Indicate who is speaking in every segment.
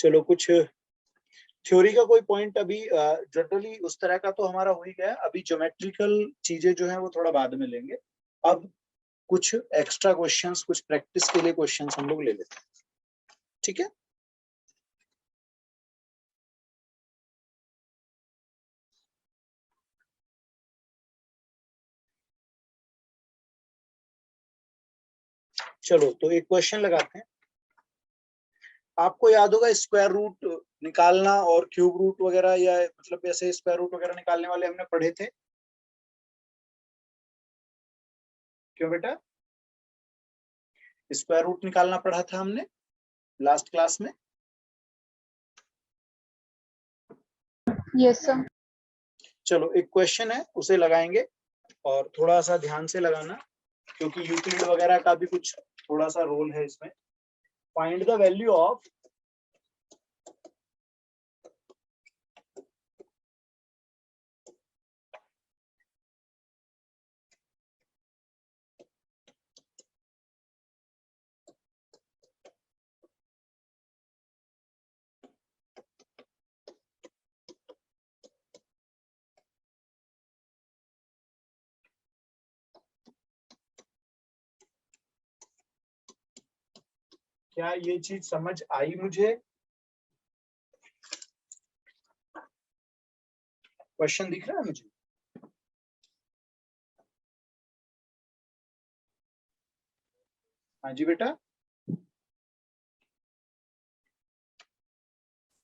Speaker 1: चलो कुछ थ्योरी का कोई पॉइंट अभी, जनरली उस तरह का तो हमारा हो ही गया। अभी ज्योमेट्रिकल चीजें जो है वो थोड़ा बाद में लेंगे। अब कुछ एक्स्ट्रा क्वेश्चंस, कुछ प्रैक्टिस के लिए क्वेश्चंस हम लोग ले लेते हैं, ठीक है। चलो तो एक क्वेश्चन लगाते हैं। आपको याद होगा स्क्वायर रूट निकालना और क्यूब रूट वगैरह, या मतलब ऐसे स्क्वायर रूट वगैरह निकालने वाले हमने पढ़े थे, क्यों बेटा? स्क्वायर रूट निकालना पढ़ा था हमने लास्ट क्लास में।
Speaker 2: Yes sir.
Speaker 1: चलो एक क्वेश्चन है, उसे लगाएंगे और थोड़ा सा ध्यान से लगाना, क्योंकि यूक्लिड वगैरह का भी कुछ थोड़ा सा रोल है इसमें। फाइंड द वैल्यू ऑफ क्या ये चीज समझ आई मुझे? क्वेश्चन दिख रहा है मुझे? हाँ जी बेटा,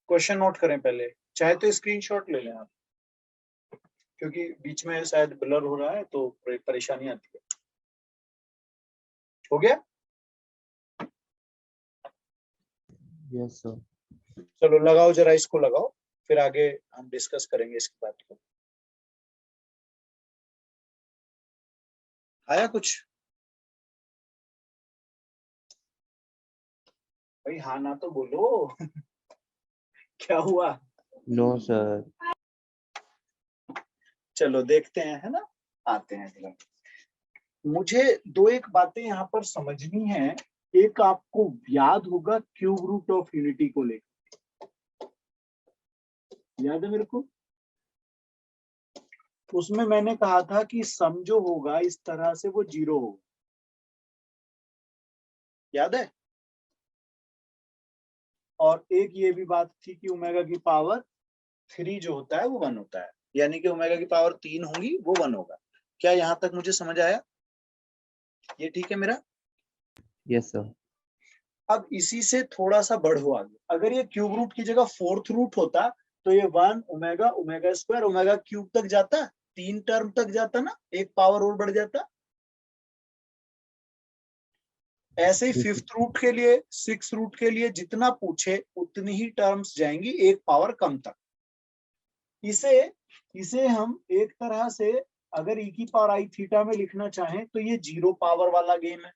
Speaker 1: क्वेश्चन नोट करें पहले, चाहे तो स्क्रीनशॉट ले लें आप, क्योंकि बीच में शायद ब्लर हो रहा है तो परेशानी आती है। हो गया?
Speaker 3: Yes sir.
Speaker 1: चलो लगाओ जरा, इसको लगाओ, फिर आगे हम डिस्कस करेंगे इसकी बात को। आया कुछ? भाई हाँ ना तो बोलो। क्या हुआ?
Speaker 3: No sir.
Speaker 1: चलो देखते हैं, है ना, आते हैं जरा। मुझे दो एक बातें यहाँ पर समझनी है। एक आपको याद होगा क्यूब रूट ऑफ यूनिटी को लेकर, याद है मेरे को? उसमें मैंने कहा था कि सम जो होगा इस तरह से वो 0 होगा, याद है? और एक ये भी बात थी कि ओमेगा की पावर 3 जो होता है वो 1 होता है, यानी कि ओमेगा की पावर 3 होगी वो 1 होगा। क्या यहाँ तक मुझे समझ आया? ये ठीक है मेरा?
Speaker 3: Yes sir.
Speaker 1: अब इसी से थोड़ा सा बढ़ो आगे। अगर ये क्यूब रूट की जगह फोर्थ रूट होता तो ये 1 omega, omega square, omega cube तक जाता, 3 टर्म तक जाता ना, एक पावर और बढ़ जाता। ऐसे ही फिफ्थ रूट के लिए, सिक्स रूट के लिए जितना पूछे उतनी ही टर्म्स जाएंगी, एक पावर कम तक। इसे इसे हम एक तरह से अगर ई की पावर आई थीटा में लिखना चाहें तो ये 0 पावर वाला गेम है।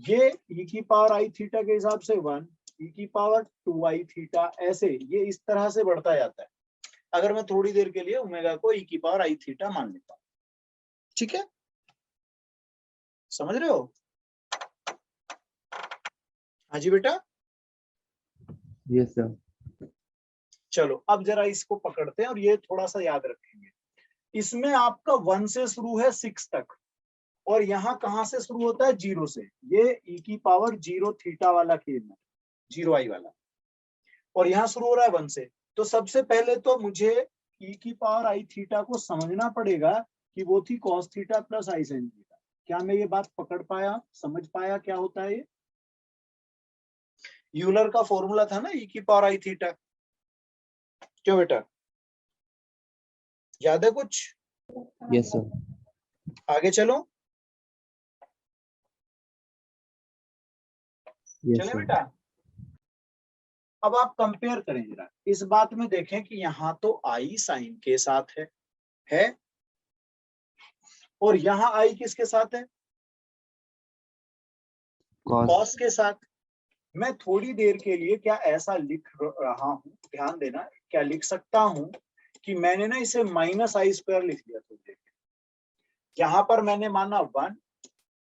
Speaker 1: ये ई की पावर आई थीटा के हिसाब से 1, ई की पावर 2 आई थीटा, ऐसे ये इस तरह से बढ़ता जाता है। अगर मैं थोड़ी देर के लिए ओमेगा को ई की पावर आई थीटा मान लेता हूं, ठीक है? समझ रहे हो? हाँ जी बेटा।
Speaker 3: Yes sir.
Speaker 1: चलो अब जरा इसको पकड़ते हैं और ये थोड़ा सा याद रखेंगे। इसमें आपका 1 से शुरू है 6 तक, और यहाँ कहां से शुरू होता है? 0 से। ये ई की पावर 0 थीटा वाला खेल है, 0 आई वाला, और यहाँ शुरू हो रहा है 1 से। तो सबसे पहले तो मुझे ई की पावर आई थीटा को समझना पड़ेगा कि वो थी cos theta plus I sine theta. क्या मैं ये बात पकड़ पाया, समझ पाया क्या होता है ये? यूलर का फॉर्मूला था ना ई की पावर आई थीटा, क्यों बेटा? याद है कुछ?
Speaker 3: Yes sir.
Speaker 1: आगे चलो,
Speaker 3: यस
Speaker 1: चले
Speaker 3: सर।
Speaker 1: बेटा। अब आप कंपेयर करें जरा, इस बात में देखें कि यहाँ तो आई साइन के साथ है, और यहाँ आई किसके साथ है? कॉस के साथ। मैं थोड़ी देर के लिए क्या ऐसा लिख रहा हूं, ध्यान देना, क्या लिख सकता हूं कि मैंने ना इसे माइनस आई स्क्वायर लिख दिया थोड़ी देर के। यहाँ पर मैंने माना 1,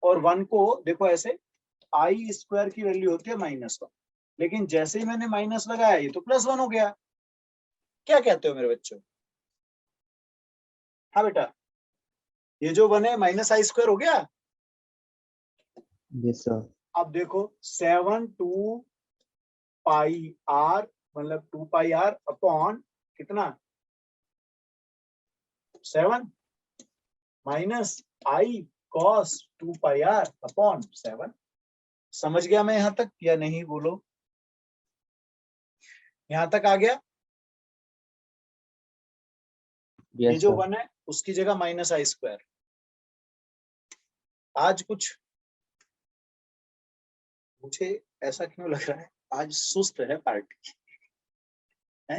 Speaker 1: और 1 को देखो ऐसे, आई स्क्वायर की वैल्यू होती है -1, लेकिन जैसे ही मैंने माइनस लगाया ये तो +1 हो गया। क्या कहते हो मेरे बच्चों? हाँ बेटा, ये जो 1 है -i² हो गया।
Speaker 3: Yes, sir.
Speaker 1: अब देखो 7 2 पाई r मतलब 2 पाई r अपॉन कितना 7 minus i cos 2 pi r upon 7। समझ गया मैं यहां तक या नहीं? बोलो, यहां तक आ गया? ये
Speaker 3: Yes,
Speaker 1: जो
Speaker 3: sir.
Speaker 1: 1 है उसकी जगह -i²। आज कुछ मुझे ऐसा क्यों लग रहा है आज सुस्त है पार्टी है?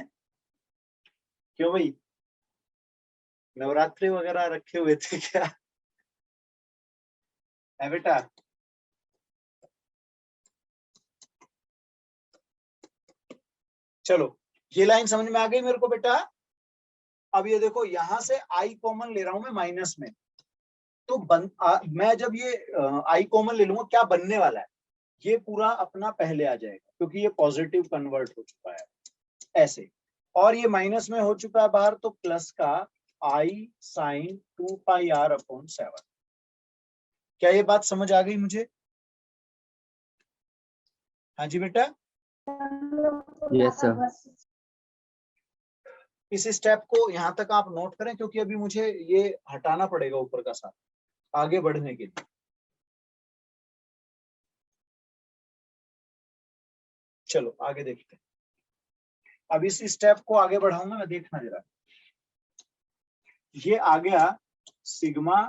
Speaker 1: क्यों भाई, नवरात्रि वगैरह रखे हुए थे क्या? है बेटा? चलो, ये लाइन समझ में आ गई मेरे को बेटा। अब ये देखो यहां से आई कॉमन ले रहा हूं मैं माइनस में, तो मैं जब ये आई कॉमन ले लूंगा क्या बनने वाला है, ये पूरा अपना पहले आ जाएगा क्योंकि ये पॉजिटिव कन्वर्ट हो चुका है ऐसे, और ये माइनस में हो चुका है बाहर, तो प्लस का आई साइन 2 पाई r अपॉन 7। क्या ये बात समझ आ गई मुझे? हाँ जी बेटा।
Speaker 3: Yes, sir.
Speaker 1: इस स्टेप को यहां तक आप नोट करें क्योंकि अभी मुझे ये हटाना पड़ेगा ऊपर का साथ आगे बढ़ने के लिए। चलो आगे देखते हैं। अब इस स्टेप को आगे बढ़ाऊंगा मैं, देखना जरा। ये आ गया sigma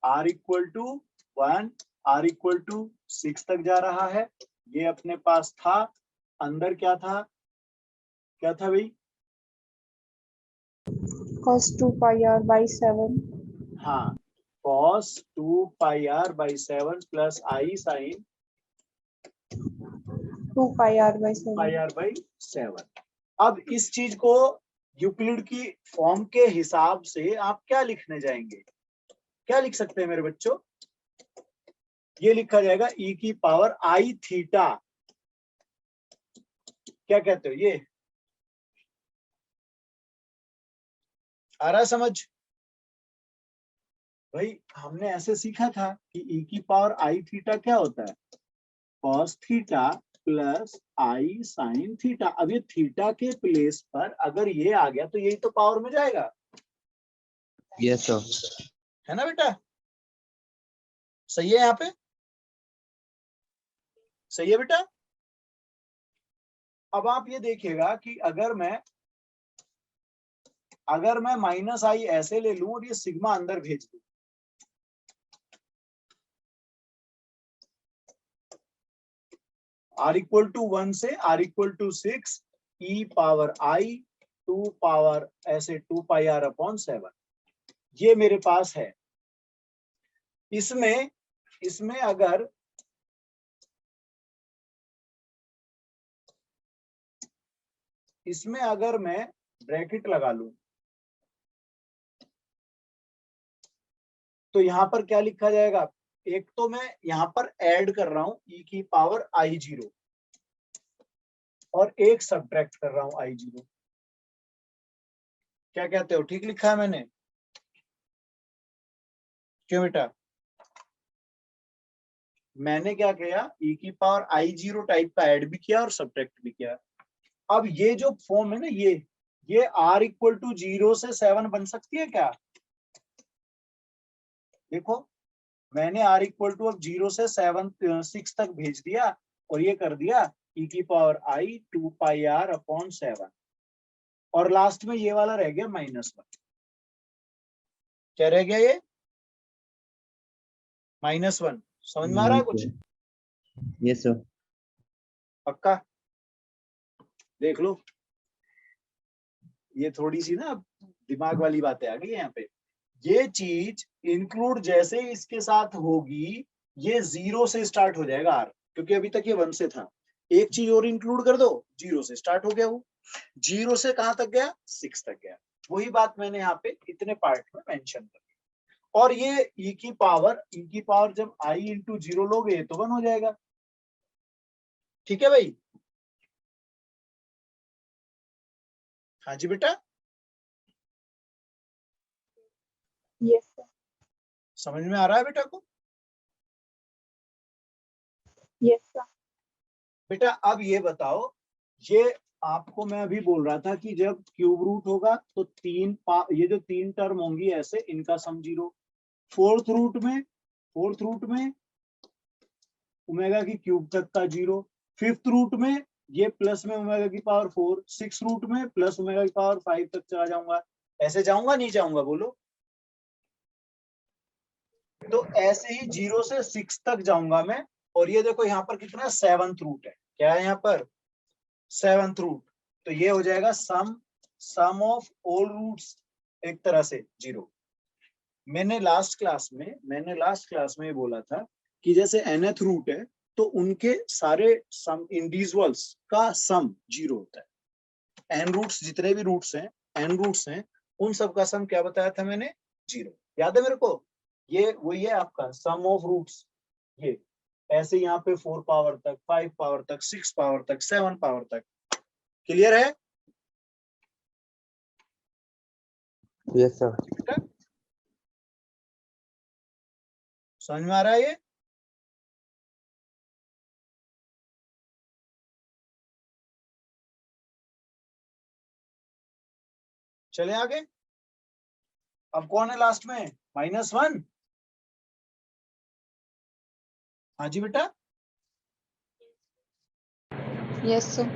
Speaker 1: r equal to 1 r equal to 6 तक जा रहा है। ये अपने पास था, अंदर क्या था? क्या था भाई?
Speaker 2: cos 2 pi r by 7
Speaker 1: हाँ, cos 2 pi r by 7 plus I sine
Speaker 2: 2 pi r by 7
Speaker 1: pi r by 7। अब इस चीज को यूक्लिड की फॉर्म के हिसाब से आप क्या लिखने जाएंगे? क्या लिख सकते हैं मेरे बच्चों? ये लिखा जाएगा e की पावर आई थीटा। क्या कहते हो? ये आ रहा समझ? भाई हमने ऐसे सीखा था कि e की पावर आई थीटा क्या होता है? cos theta plus I sine theta. अब ये थीटा के प्लेस पर अगर ये आ गया तो यही तो पावर में जाएगा,
Speaker 3: Yes, sir.
Speaker 1: है ना बेटा? सही है? यहाँ पे सही है बेटा? अब आप ये देखिएगा कि अगर मैं माइनस आई ऐसे ले लूं और ये सिग्मा अंदर भेज दूं, r इक्वल टू 1 से r equal to 6 e power i 2 power ऐसे 2 पाई r अपॉन 7, ये मेरे पास है। इसमें इसमें अगर मैं ब्रैकेट लगा लूं तो यहां पर क्या लिखा जाएगा? एक तो मैं यहां पर ऐड कर रहा हूं e की पावर i0 और एक सब्ट्रैक्ट कर रहा हूं i0। क्या कहते हो? ठीक लिखा है मैंने? क्यों बेटा? मैंने क्या किया? e की पावर i0 टाइप का ऐड भी किया और सब्ट्रैक्ट भी किया। अब ये जो फॉर्म है ना, ये r इक्वल टू 0 से 7 बन सकती है क्या? देखो मैंने r इक्वल टू अब 0 से 6 तक भेज दिया और ये कर दिया e की power i 2 pi r upon 7, और लास्ट में ये वाला रह गया -1। क्या रह गया? ये -1। समझ में आ रहा है कुछ?
Speaker 3: Yes, sir.
Speaker 1: पक्का? देख लो, ये थोड़ी सी ना दिमाग वाली बातें आ गई यहाँ पे। ये चीज इंक्लूड जैसे ही इसके साथ होगी ये 0 से स्टार्ट हो जाएगा r, क्योंकि अभी तक ये 1 से था। एक चीज और इंक्लूड कर दो, 0 से स्टार्ट हो गया, वो 0 से कहां तक गया? 6 तक गया। वही बात मैंने यहाँ पे इतने पार्ट में मेंशन कर दी। और ये e की पावर जब i इंटू 0 लोगे तो 1 हो जाएगा। ठीक है भाई? हाँ जी बेटा,
Speaker 2: Yes, sir.
Speaker 1: समझ में आ रहा है बेटा को?
Speaker 2: Yes, sir.
Speaker 1: बेटा अब ये बताओ, ये आपको मैं अभी बोल रहा था कि जब क्यूब रूट होगा तो ये जो 3 टर्म होंगी ऐसे, इनका सम 0। फोर्थ रूट में ओमेगा की क्यूब तक का 0। फिफ्थ रूट में ये प्लस में ओमेगा की पावर 4। सिक्स रूट में प्लस ओमेगा की पावर 5 तक चला जाऊंगा। ऐसे जाऊंगा नहीं जाऊंगा बोलो? तो ऐसे ही 0 से 6 तक जाऊंगा मैं। और ये देखो यहाँ पर कितना 7th रूट है, क्या है यहाँ पर 7th रूट। तो ये हो जाएगा सम ऑफ ऑल रूट्स, एक तरह से 0। मैंने लास्ट क्लास में बोला था कि जैसे nth रूट है तो उनके सारे सम इंडिविजुअल्स का सम 0 होता है। n रूट्स जितने भी रूट्स हैं उन सब का सम क्या बताया था मैंने? 0। याद है मेरे को? ये वही है आपका सम ऑफ रूट्स। ये ऐसे यहाँ पे 4 पावर तक, 5 पावर तक, 6 पावर तक, 7 पावर तक। क्लियर है?
Speaker 3: Yes, sir.
Speaker 1: समझ में आ रहा है ये? चले आगे। अब कौन है लास्ट में? -1। हाँ जी बेटा।
Speaker 2: Yes, sir.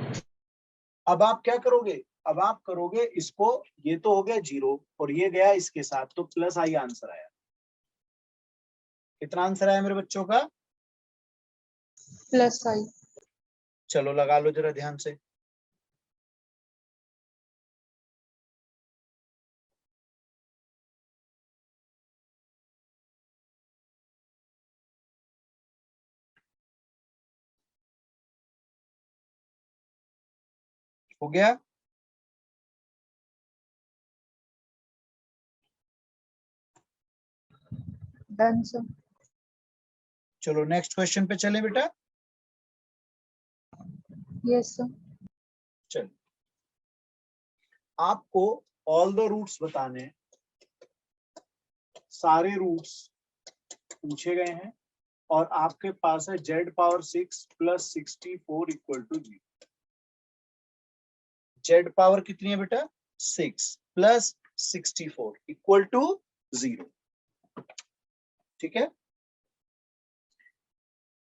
Speaker 1: अब आप क्या करोगे? अब आप करोगे इसको, ये तो हो गया 0 और ये गया इसके साथ, तो प्लस आई आंसर आया। कितना आंसर आया मेरे बच्चों का?
Speaker 2: Plus I.
Speaker 1: चलो लगा लो जरा ध्यान से। हो गया?
Speaker 2: Done, sir.
Speaker 1: चलो नेक्स्ट क्वेश्चन पे चले बेटा।
Speaker 2: Yes, sir.
Speaker 1: चलो, आपको ऑल द रूट्स बताने, सारे रूट्स पूछे गए हैं और आपके पास है z power 6 plus 64 equal to 0। z power कितनी है बेटा? 6 प्लस 64 इक्वल टू 0। ठीक है,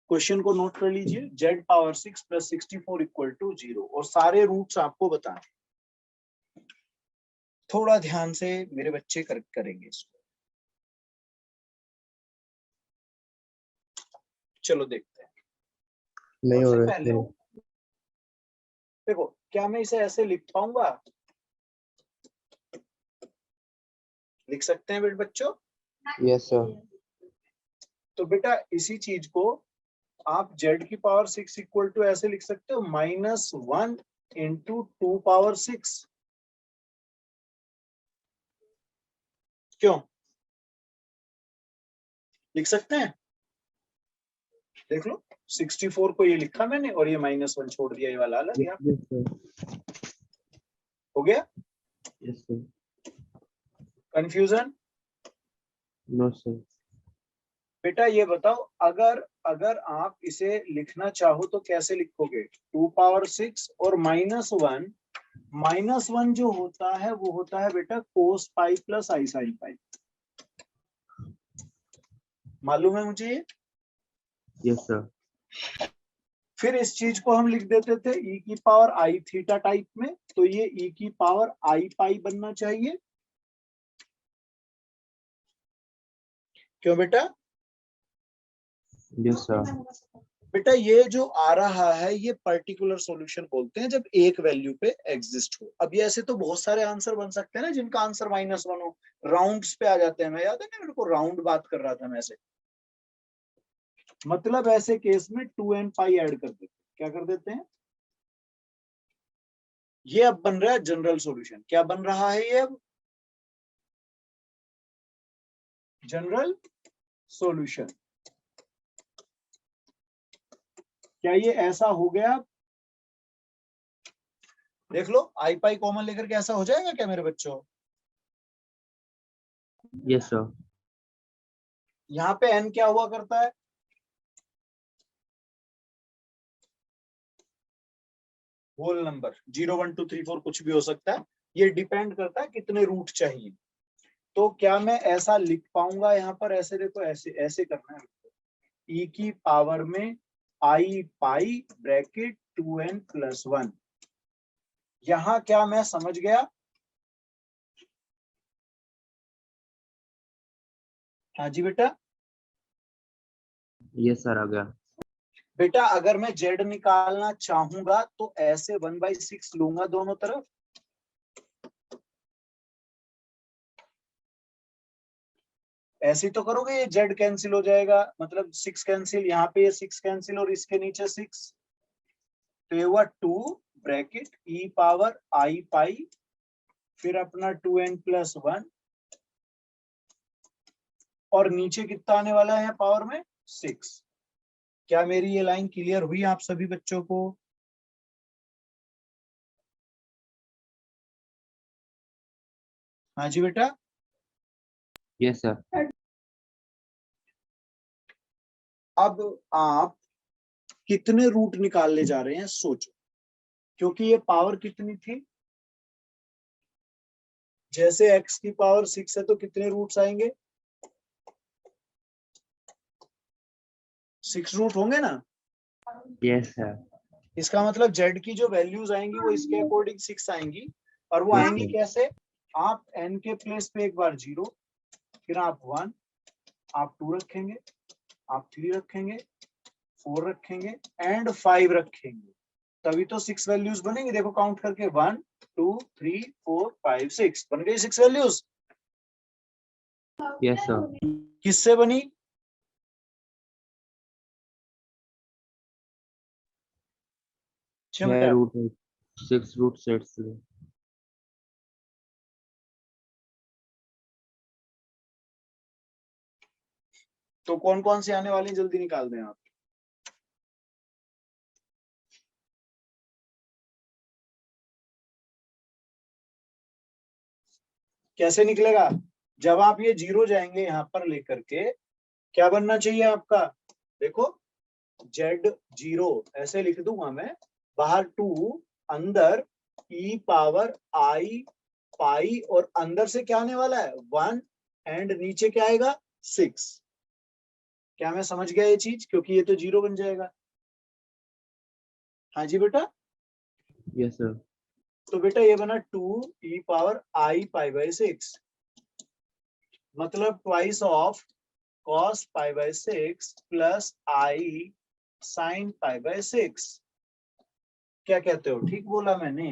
Speaker 1: क्वेश्चन को नोट कर लीजिए। z power 6 plus 64 equal to 0 और सारे रूट्स आपको बताने। थोड़ा ध्यान से मेरे बच्चे करेंगे इसको। चलो देखते हैं।
Speaker 3: नहीं हो
Speaker 1: सबसे
Speaker 3: रहा
Speaker 1: पहले
Speaker 3: है।
Speaker 1: देखो, क्या मैं इसे ऐसे लिख पाऊंगा? लिख सकते हैं बेटे बच्चों?
Speaker 3: Yes, sir.
Speaker 1: तो बेटा इसी चीज को आप z की पावर 6 इक्वल टू ऐसे लिख सकते हो -1 इंटू 2 पावर 6। क्यों लिख सकते हैं? देख लो, 64 को ये लिखा मैंने और ये -1 छोड़ दिया, ये वाला अलग गया।
Speaker 3: Yes, sir.
Speaker 1: हो गया?
Speaker 3: Yes, sir.
Speaker 1: Confusion?
Speaker 3: No, sir.
Speaker 1: बेटा ये बताओ, अगर आप इसे लिखना चाहो तो कैसे लिखोगे? 2 पावर 6 और -1 जो होता है वो होता है बेटा cos pi plus I sine pi. मालूम है मुझे ये?
Speaker 3: Yes, sir.
Speaker 1: फिर इस चीज को हम लिख देते थे e की पावर आई थीटा टाइप में, तो ये e की पावर आई पाई बनना चाहिए। क्यों बेटा?
Speaker 3: Yes, sir.
Speaker 1: बेटा ये जो आ रहा है ये पर्टिकुलर सॉल्यूशन बोलते हैं जब एक वैल्यू पे एग्जिस्ट हो। अब ये ऐसे तो बहुत सारे आंसर बन सकते हैं ना जिनका आंसर -1 हो, राउंड्स पे आ जाते हैं। मैं याद है ना मेरे को राउंड बात कर रहा था मैं ऐसे, मतलब ऐसे केस में 2n पाई ऐड कर देते हैं। क्या कर देते हैं? ये अब बन रहा है जनरल सॉल्यूशन। क्या बन रहा है ये अब? General solution. क्या ये ऐसा हो गया? देख लो, आई पाई कॉमन लेकर के ऐसा हो जाएगा क्या मेरे बच्चों?
Speaker 3: Yes, sir.
Speaker 1: यहाँ पे n क्या हुआ करता है? होल नंबर 0 1 2 3 4 कुछ भी हो सकता है, ये डिपेंड करता है कितने रूट चाहिए। तो क्या मैं ऐसा लिख पाऊंगा यहाँ पर? ऐसे देखो, ऐसे ऐसे करना है, e की पावर में आई पाई ब्रैकेट 2n + 1। यहाँ क्या मैं समझ गया? हाँ जी बेटा।
Speaker 3: Yes, sir, आ गया।
Speaker 1: बेटा अगर मैं z निकालना चाहूंगा तो ऐसे 1/6 लूंगा दोनों तरफ, ऐसे तो करोगे, ये z कैंसिल हो जाएगा, मतलब 6 कैंसिल, यहाँ पे ये 6 कैंसिल और इसके नीचे 6, तो ये हुआ 2 ब्रैकेट e पावर आई पाई, फिर अपना 2n + 1, और नीचे कितना आने वाला है पावर में? 6। क्या मेरी ये लाइन क्लियर हुई आप सभी बच्चों को? हाँ जी बेटा।
Speaker 3: Yes, sir.
Speaker 1: अब आप कितने रूट निकालने जा रहे हैं सोचो, क्योंकि ये पावर कितनी थी? जैसे x की पावर 6 है तो कितने रूट्स आएंगे? 6 रूट होंगे ना।
Speaker 3: Yes, sir.
Speaker 1: इसका मतलब z की जो वैल्यूज आएंगी वो इसके अकॉर्डिंग 6 आएंगी, और वो
Speaker 3: Yes,
Speaker 1: आएंगी
Speaker 3: sir.
Speaker 1: कैसे? आप n के प्लेस पे एक बार 0, फिर आप 1, आप 2 रखेंगे, आप 3 रखेंगे, 4 रखेंगे एंड 5 रखेंगे, तभी तो 6 वैल्यूज बनेंगी। देखो काउंट करके 1 2 3 4 5 6 बन गई 6 वैल्यूज।
Speaker 3: Yes, sir.
Speaker 1: किससे बनी? अच्छा
Speaker 3: 6
Speaker 1: बेटा,
Speaker 3: रूट 6 रूट सेट से।
Speaker 1: तो कौन कौन से आने वाले हैं जल्दी निकाल दें आप। कैसे निकलेगा? जब आप ये 0 जाएंगे यहाँ पर लेकर के, क्या बनना चाहिए आपका? देखो z0 ऐसे लिख दूंगा मैं, बाहर 2, अंदर e पावर आई पाई, और अंदर से क्या आने वाला है? 1, एंड नीचे क्या आएगा? 6। क्या मैं समझ गया ये चीज? क्योंकि ये तो 0 बन जाएगा। हाँ जी बेटा।
Speaker 3: Yes, sir.
Speaker 1: तो बेटा ये बना 2 e power i pi by 6, मतलब twice of cos π/6 plus i sin π/6। क्या कहते हो, ठीक बोला मैंने?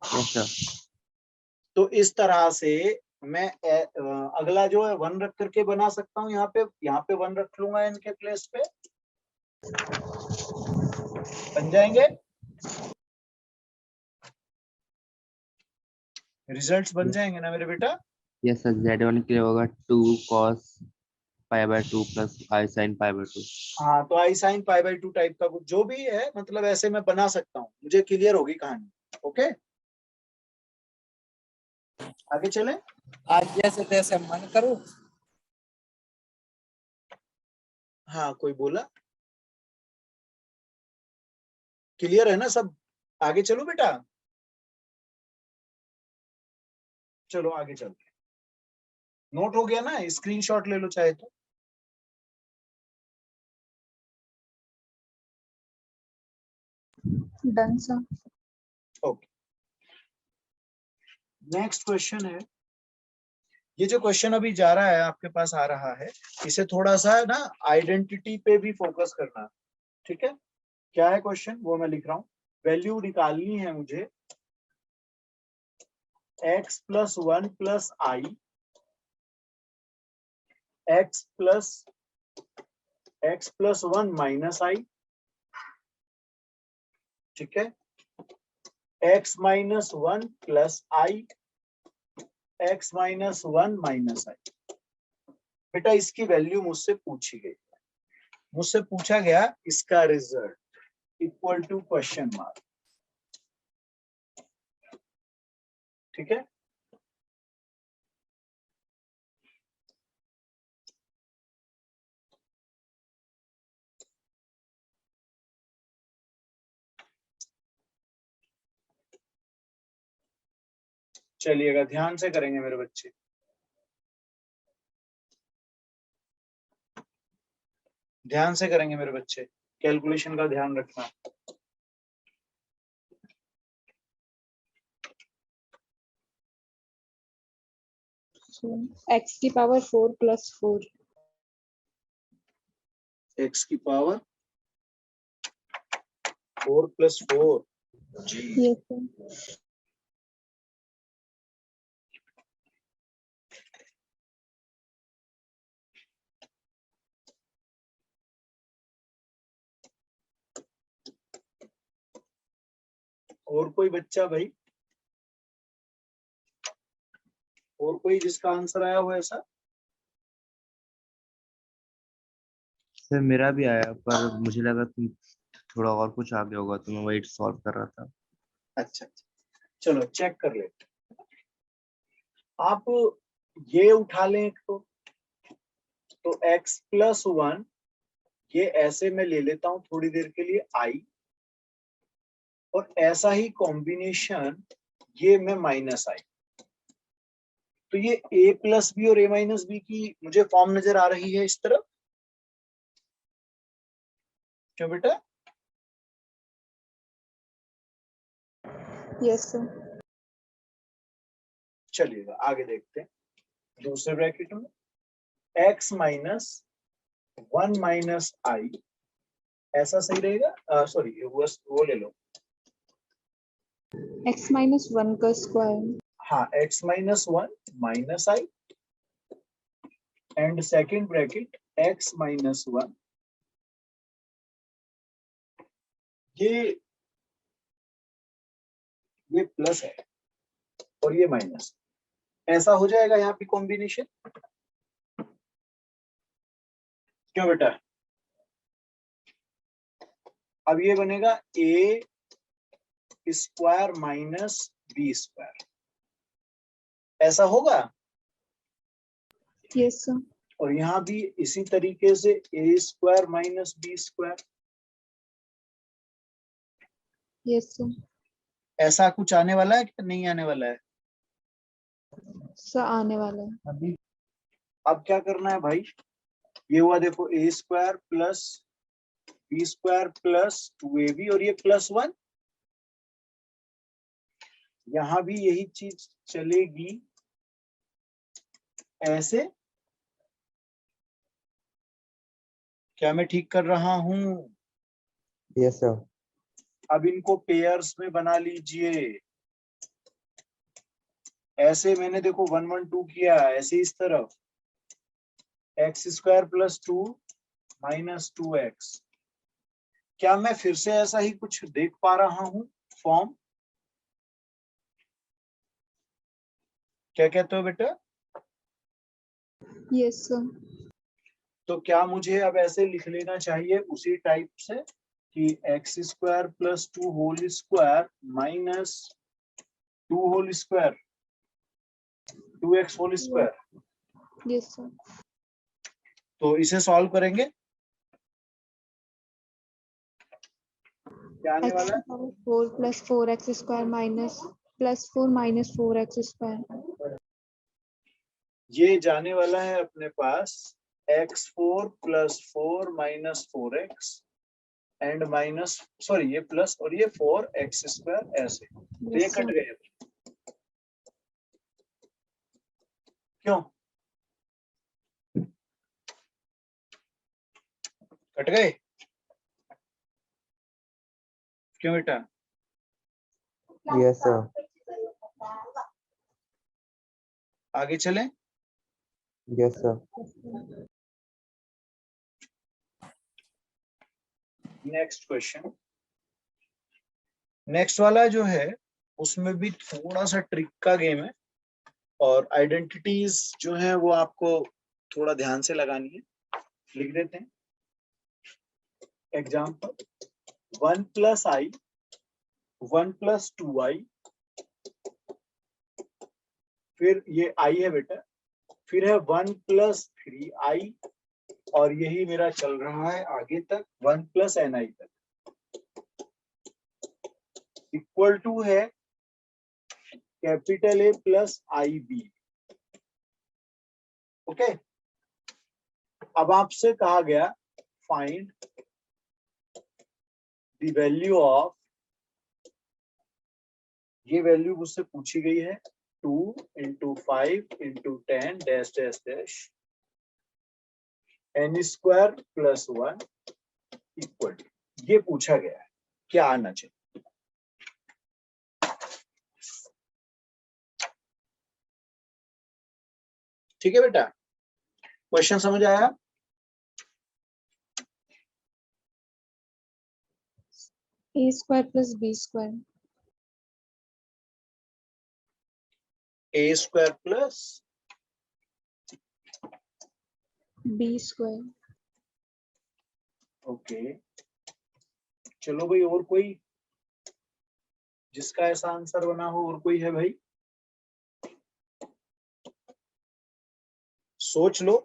Speaker 3: Yes, sir.
Speaker 1: तो इस तरह से मैं अगला जो है 1 रख करके बना सकता हूँ। यहाँ पे 1 रख लूंगा इनके प्लेस पे, बन जाएंगे रिजल्ट्स, बन जाएंगे ना मेरे बेटा?
Speaker 3: Yes, sir. Z1 के लिए होगा 2 cos π/2 प्लस I sin π/2।
Speaker 1: हाँ, तो i sin π/2 टाइप का कुछ जो भी है, मतलब ऐसे मैं बना सकता हूँ। मुझे क्लियर होगी कहानी। ओके, आगे चले।
Speaker 4: आज्ञा से तैसे मन करो।
Speaker 1: हाँ, कोई बोला? क्लियर है ना सब? आगे चलो बेटा, चलो आगे चलते हैं। नोट हो गया ना? स्क्रीनशॉट ले लो चाहे तो।
Speaker 2: Done, sir.
Speaker 1: Okay, next question है। ये जो क्वेश्चन अभी जा रहा है आपके पास आ रहा है, इसे थोड़ा सा ना आइडेंटिटी पे भी फोकस करना, ठीक है? क्या है क्वेश्चन वो मैं लिख रहा हूँ। वैल्यू निकालनी है मुझे x + 1 + i, x + 1 - i, ठीक है? x - 1 + i, x - 1 - i। बेटा इसकी वैल्यू मुझसे पूछी गई, मुझसे पूछा गया इसका result equal to question mark, ठीक है। चलिएगा, ध्यान से करेंगे मेरे बच्चे। ध्यान से करेंगे मेरे बच्चे, कैलकुलेशन का ध्यान रखना।
Speaker 2: So, x की पावर 4 plus 4.
Speaker 1: x की पावर 4 plus 4 जी।
Speaker 2: Yes, sir.
Speaker 1: और कोई बच्चा भाई, और कोई जिसका आंसर आया हो ऐसा?
Speaker 3: सर मेरा भी आया, पर मुझे लगा तुम थोड़ा और कुछ आगे होगा, तो मैं वही सॉल्व कर रहा था।
Speaker 1: अच्छा, चलो चेक कर लेते। आप ये उठा लें एक तो x plus 1, ये ऐसे मैं ले लेता हूं थोड़ी देर के लिए i, और ऐसा ही कॉम्बिनेशन ये मैं माइनस i, तो ये a प्लस बी और a माइनस बी की मुझे फॉर्म नजर आ रही है इस तरफ, क्यों बेटा?
Speaker 2: Yes, sir.
Speaker 1: चलिएगा आगे देखते हैं। दूसरे ब्रैकेट में x माइनस 1 माइनस आई, ऐसा सही रहेगा? सॉरी वो ले लो।
Speaker 2: x minus 1 का स्क्वायर.
Speaker 1: हाँ, x minus 1 minus I and second bracket x minus 1, ये प्लस है और ये माइनस, ऐसा हो जाएगा यहाँ पे कॉम्बिनेशन, क्यों बेटा? अब ये बनेगा a square minus B square, ऐसा होगा।
Speaker 2: Yes, sir.
Speaker 1: और यहाँ भी इसी तरीके से a square minus B square,
Speaker 2: Yes, sir.
Speaker 1: ऐसा कुछ आने वाला है कि नहीं आने वाला है?
Speaker 2: सर आने वाला है.
Speaker 1: अब क्या करना है भाई, ये हुआ देखो a square plus B square plus 2ab और ये प्लस 1, यहां भी यही चीज चलेगी ऐसे। क्या मैं ठीक कर रहा हूं?
Speaker 3: Yes sir.
Speaker 1: अब इनको पेयर्स में बना लीजिए, ऐसे मैंने देखो 1 1 2 किया, ऐसे इस तरफ x square plus 2 minus 2x। क्या मैं फिर से ऐसा ही कुछ देख पा रहा हूं फॉर्म? क्या कहते हो बेटा?
Speaker 2: Yes, sir.
Speaker 1: तो क्या मुझे अब ऐसे लिख लेना चाहिए उसी टाइप से कि X square plus 2 whole square minus 2 whole square 2x whole square?
Speaker 2: Yes, sir.
Speaker 1: तो इसे सॉल्व करेंगे, क्या आने
Speaker 2: x
Speaker 1: वाला
Speaker 2: की
Speaker 1: है?
Speaker 2: Power 4 plus 4x square minus plus 4 minus 4x square.
Speaker 1: ये जाने वाला है अपने पास x4 plus 4 minus 4x and minus, sorry ये प्लस और ये 4x स्क्वायर, ऐसे तो ये
Speaker 2: Yes,
Speaker 1: कट
Speaker 2: sir.
Speaker 1: गए। क्यों कट गए? क्यों बेटा?
Speaker 3: Yes sir.
Speaker 1: आगे चलें।
Speaker 3: Yes sir.
Speaker 1: Next question, next वाला जो है उसमें भी थोड़ा सा ट्रिक का गेम है, और आइडेंटिटीज जो है वो आपको थोड़ा ध्यान से लगानी है। लिख देते हैं एग्जाम्पल 1 प्लस आई 1 प्लस 2i, फिर ये आई है बेटा, फिर है 1 प्लस 3i, और यही मेरा चल रहा है आगे तक 1 प्लस ni तक, इक्वल टू है capital A plus I B. Okay, अब आपसे कहा गया फाइंड द वैल्यू ऑफ, ये वैल्यू मुझसे पूछी गई है 2 into 5 into 10 dash dash dash N square plus 1 equal, ये पूछा गया है, क्या आना चाहिए? ठीक है बेटा, क्वेश्चन समझ आया?
Speaker 2: A square plus B square,
Speaker 1: a square plus
Speaker 2: B square.
Speaker 1: Okay, चलो भाई, और कोई जिसका ऐसा आंसर बना हो? और कोई है भाई? सोच लो।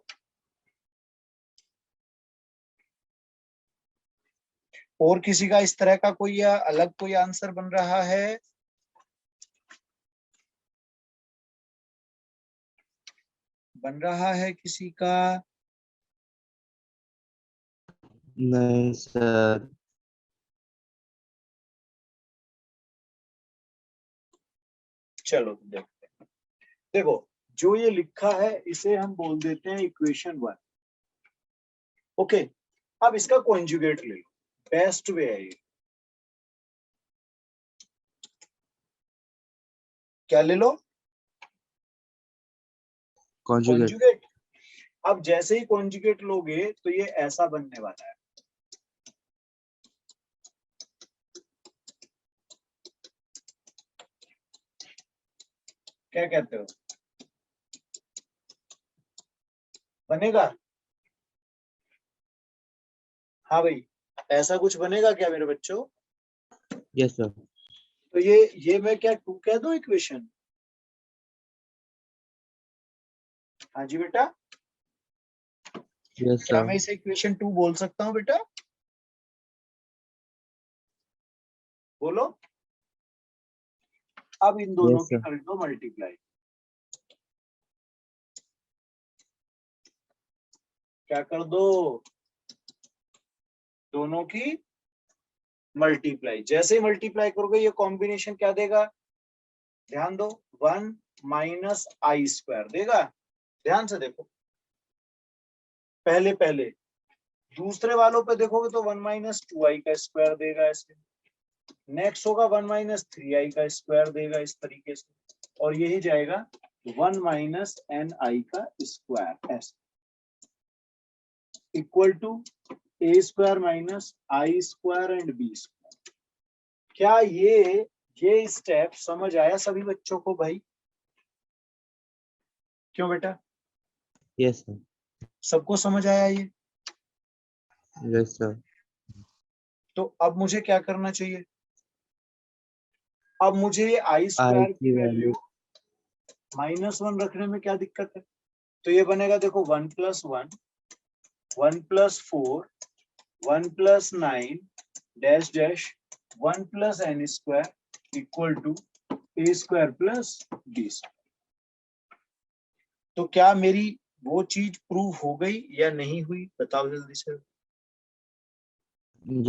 Speaker 1: और किसी का इस तरह का कोई या अलग कोई आंसर बन रहा है? बन रहा है किसी का?
Speaker 3: नहीं सर।
Speaker 1: चलो देखते हैं। देखो, जो ये लिखा है इसे हम बोल देते हैं इक्वेशन 1। ओके, अब इसका कॉन्जुगेट ले लो, बेस्ट वे है ये। क्या ले लो?
Speaker 3: कॉन्जुगेट।
Speaker 1: कॉन्जुगेट। अब जैसे ही कॉन्जुगेट लोगे तो ये ऐसा बनने वाला है। क्या कहते हो, बनेगा? हाँ भाई, ऐसा कुछ बनेगा क्या मेरे बच्चों?
Speaker 3: Yes sir.
Speaker 1: तो ये मैं क्या 2 कह दूं इक्वेशन? हाँ जी बेटा,
Speaker 3: यस
Speaker 1: क्या
Speaker 3: सर।
Speaker 1: मैं इसे इक्वेशन 2 बोल सकता हूँ बेटा? बोलो। अब इन दोनों
Speaker 3: यस
Speaker 1: की
Speaker 3: सर।
Speaker 1: कर दो मल्टीप्लाई। क्या कर दो? दोनों की मल्टीप्लाई। जैसे ही मल्टीप्लाई करोगे ये कॉम्बिनेशन क्या देगा? ध्यान दो, 1 माइनस आई स्क्वायर देगा। ध्यान से देखो, पहले पहले दूसरे वालों पे देखोगे तो 1 माइनस 2i का स्क्वायर देगा ऐसे। नेक्स्ट होगा 1 माइनस 3i का स्क्वायर देगा इस तरीके से, और यही जाएगा 1 माइनस ni का स्क्वायर ऐसे, equal to A square minus I square and B square. क्या ये स्टेप समझ आया सभी बच्चों को भाई? क्यों बेटा,
Speaker 3: यस सर।
Speaker 1: सबको समझ आया ये?
Speaker 3: Yes sir.
Speaker 1: तो अब मुझे क्या करना चाहिए? अब मुझे ये आई
Speaker 3: आई
Speaker 1: स्क्वायर
Speaker 3: की
Speaker 1: की
Speaker 3: वैल्यू।
Speaker 1: वैल्यू -1 रखने में क्या दिक्कत है? तो ये बनेगा, देखो 1 plus 1 1 plus 4 1 plus 9 dash dash 1 plus N square equal to A square plus B square. तो क्या मेरी वो चीज प्रूव हो गई या नहीं हुई? बताओ जल्दी से।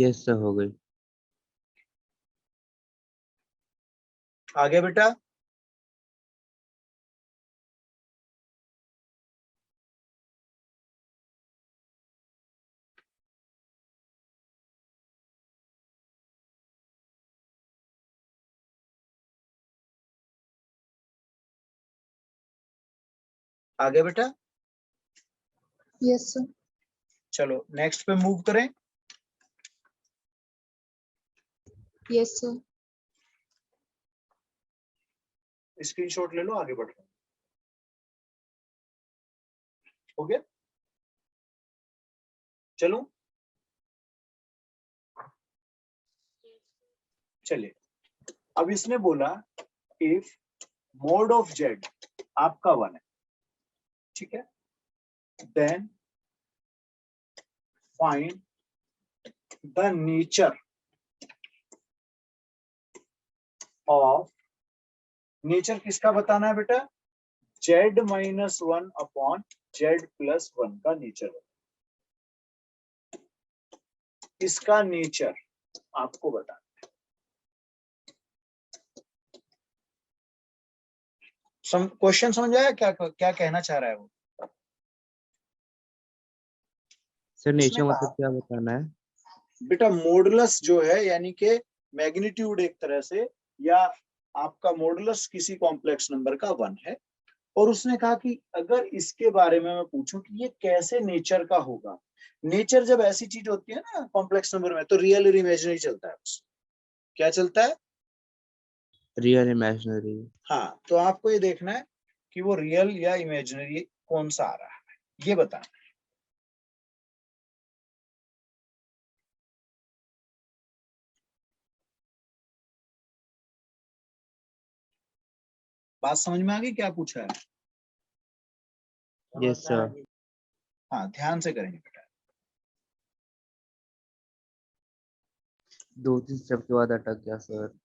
Speaker 3: यस सर, हो गई।
Speaker 1: आगे बेटा, आगे बेटा।
Speaker 2: Yes sir.
Speaker 1: चलो नेक्स्ट पे मूव करें।
Speaker 2: Yes sir.
Speaker 1: स्क्रीनशॉट ले लो, आगे बढ़ रहे हैं। हो गया? चलो चलिए, अब इसने बोला इफ मोड ऑफ जेड आपका 1 है, ठीक है, then find the nature of, nature किसका बताना है बेटा, z-1 अपॉन z+1 का नेचर, इसका नेचर आपको बताना। क्वेश्चन समझ आया क्या क्या कहना चाह रहा है वो?
Speaker 3: सर नेचर
Speaker 1: उसने
Speaker 3: मतलब
Speaker 1: कहा
Speaker 3: क्या बताना है?
Speaker 1: बेटा मॉडुलस जो है यानी कि मैग्नीट्यूड एक तरह से, या आपका मॉडुलस किसी कॉम्प्लेक्स नंबर का 1 है, और उसने कहा कि अगर इसके बारे में मैं पूछूं कि ये कैसे नेचर का होगा। नेचर जब ऐसी चीज होती है ना कॉम्प्लेक्स नंबर में, तो रियल और इमेजिनरी चलता है बस। क्या चलता है?
Speaker 3: Real imaginary.
Speaker 1: हाँ, तो आपको ये देखना है कि वो रियल या इमेजिनरी कौन सा आ रहा है, ये बताना। बात समझ में आ गई क्या पूछा है?
Speaker 3: Yes sir.
Speaker 1: हाँ, ध्यान से करेंगे बेटा।
Speaker 3: 2-3 स्टेप के बाद अटक गया सर।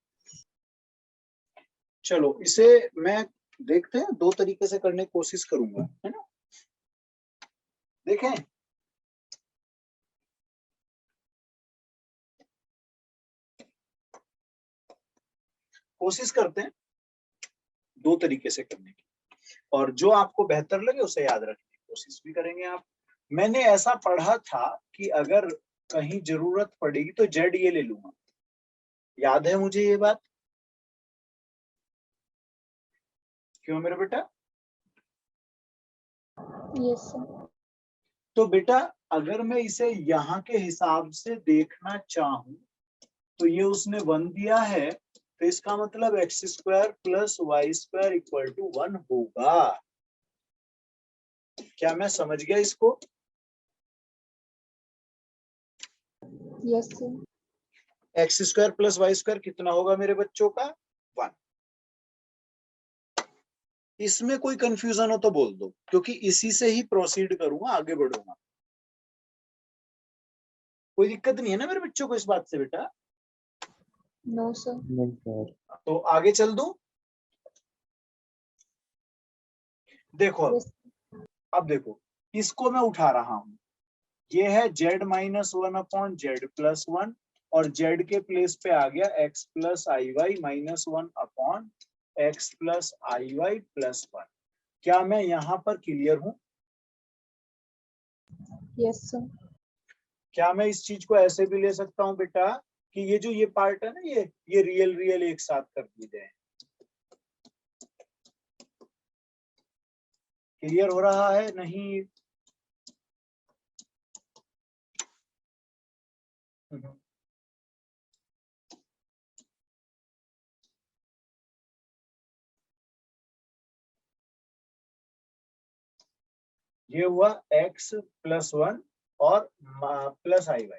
Speaker 1: चलो, इसे मैं देखते हैं, दो तरीके से करने की कोशिश करूंगा, है ना। देखें, कोशिश करते हैं दो तरीके से करने की, और जो आपको बेहतर लगे उसे याद रखने की कोशिश भी करेंगे आप। मैंने ऐसा पढ़ा था कि अगर कहीं जरूरत पड़ेगी तो जेड ये ले लूंगा, याद है मुझे ये बात? क्यों मेरे बेटा?
Speaker 2: Yes sir.
Speaker 1: तो बेटा अगर मैं इसे यहाँ के हिसाब से देखना चाहूं तो ये उसने 1 दिया है, तो इसका मतलब x² + y² = 1 होगा। क्या मैं समझ गया इसको?
Speaker 2: Yes sir.
Speaker 1: x² + y² कितना होगा मेरे बच्चों का? 1। इसमें कोई कंफ्यूजन हो तो बोल दो, क्योंकि इसी से ही प्रोसीड करूंगा, आगे बढ़ूंगा। कोई दिक्कत नहीं है ना मेरे बच्चों को इस बात से बेटा?
Speaker 2: No sir.
Speaker 3: नहीं सर।
Speaker 1: तो आगे चल दूं? देखो
Speaker 2: यस।
Speaker 1: अब देखो, इसको मैं उठा रहा हूं, ये है z-1 अपॉन z+1, और z के प्लेस पे आ गया x+iy-1 अपॉन x+iy+1। क्या मैं यहां पर क्लियर हूं?
Speaker 2: Yes sir.
Speaker 1: क्या मैं इस चीज को ऐसे भी ले सकता हूं बेटा कि ये जो ये पार्ट है ना, ये रियल रियल एक साथ कर दिए जाए? क्लियर हो रहा है नहीं? ये हुआ x+1 और +iy।